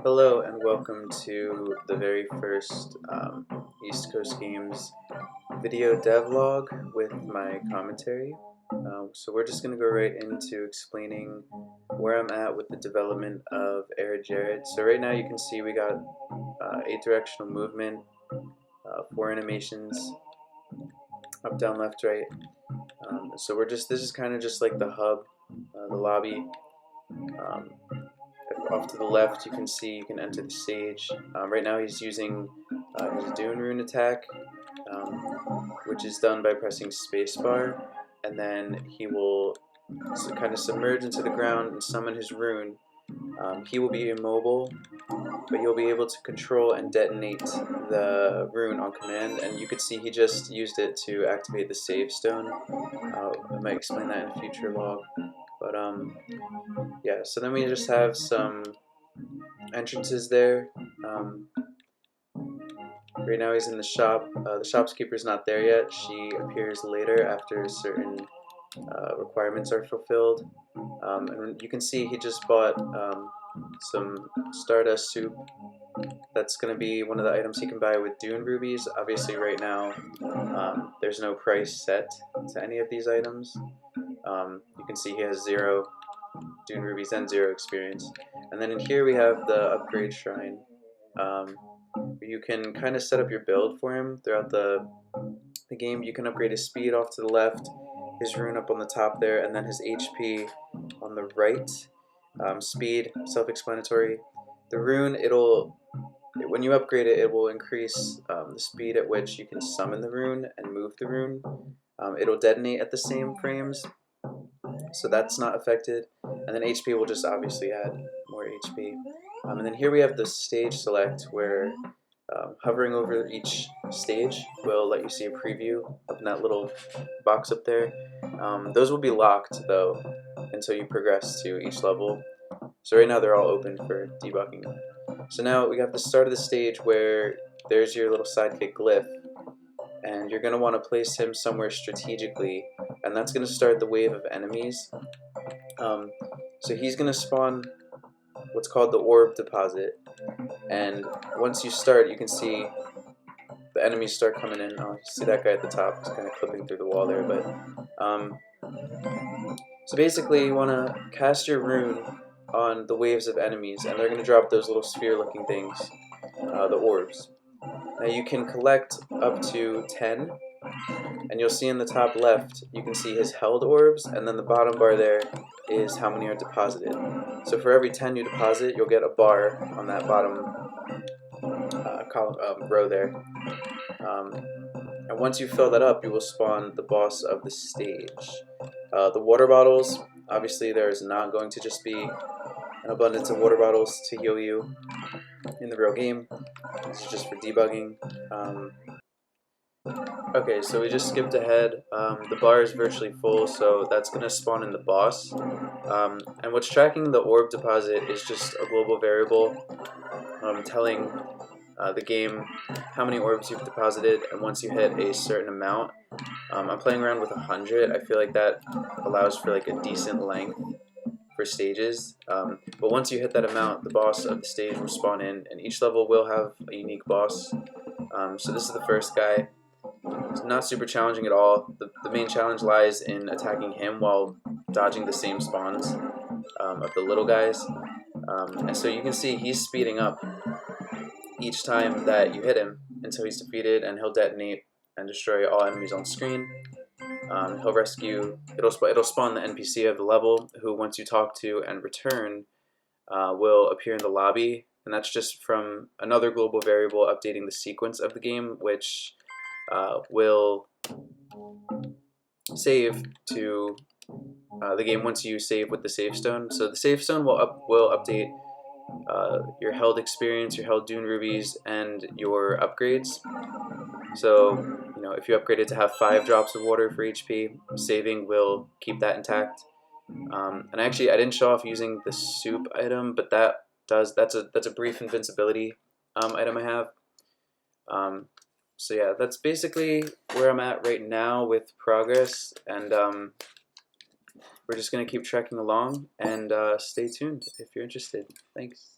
Hello and welcome to the very first East Coast Games video devlog with my commentary. So we're just going to go right into explaining where I'm at with the development of Arid. So right now you can see we got 8 directional movement, 4 animations, up, down, left, right. So this is kind of just like the hub, the lobby. Off to the left, you can see you can enter the stage. Right now he's using his Dune rune attack, which is done by pressing spacebar, and then he will kind of submerge into the ground and summon his rune. He will be immobile, but you'll be able to control and detonate the rune on command, and you could see he just used it to activate the save stone. I might explain that in a future log. But yeah, so then we just have some entrances there. Right now he's in the shop. The shopkeeper's not there yet. She appears later after certain requirements are fulfilled. And you can see he just bought some Stardust soup. That's going to be one of the items he can buy with Dune rubies. Obviously right now there's no price set to any of these items. You can see he has 0 Dune rubies and 0 experience. And then in here we have the upgrade shrine. You can kind of set up your build for him throughout the game. You can upgrade his speed off to the left, his rune up on the top there, and then his HP on the right. Speed, self-explanatory. The rune, when you upgrade it, it will increase the speed at which you can summon the rune and move the rune. It'll detonate at the same frames, so that's not affected. And then HP will just obviously add more HP. And then here we have the stage select, where hovering over each stage will let you see a preview of that little box up there. Those will be locked though until you progress to each level. So right now they're all open for debugging. So now we have the start of the stage where there's your little sidekick Glyph, and you're going to want to place him somewhere strategically, and that's going to start the wave of enemies. So he's going to spawn what's called the orb deposit, and once you start, you can see the enemies start coming in. Oh, you see that guy at the top is kind of clipping through the wall there, but so basically you want to cast your rune on the waves of enemies, and they're going to drop those little sphere looking things, the orbs. Now you can collect up to 10, and you'll see in the top left you can see his held orbs, and then the bottom bar there is how many are deposited. So for every 10 you deposit, you'll get a bar on that bottom row there. And once you fill that up, you will spawn the boss of the stage. The water bottles, obviously there is not going to just be an abundance of water bottles to heal you in the real game. This is just for debugging. Okay, so we just skipped ahead. The bar is virtually full, so that's going to spawn in the boss. And what's tracking the orb deposit is just a global variable telling the game how many orbs you've deposited, and once you hit a certain amount, I'm playing around with 100. I feel like that allows for like a decent length for stages, but once you hit that amount, the boss of the stage will spawn in, and each level will have a unique boss. So this is the first guy. It's not super challenging at all. The main challenge lies in attacking him while dodging the same spawns of the little guys. And so you can see he's speeding up each time that you hit him until he's defeated, and he'll detonate and destroy all enemies on screen. He'll rescue, it'll spawn the NPC of the level, who once you talk to and return will appear in the lobby, and that's just from another global variable updating the sequence of the game, which will save to the game once you save with the save stone. So the save stone will update your held experience, your held Dune rubies, and your upgrades. So if you upgrade it to have 5 drops of water for HP, saving will keep that intact. And actually, I didn't show off using the soup item, but that's a brief invincibility item I have. So yeah, that's basically where I'm at right now with progress, and we're just gonna keep trekking along, and stay tuned if you're interested. Thanks.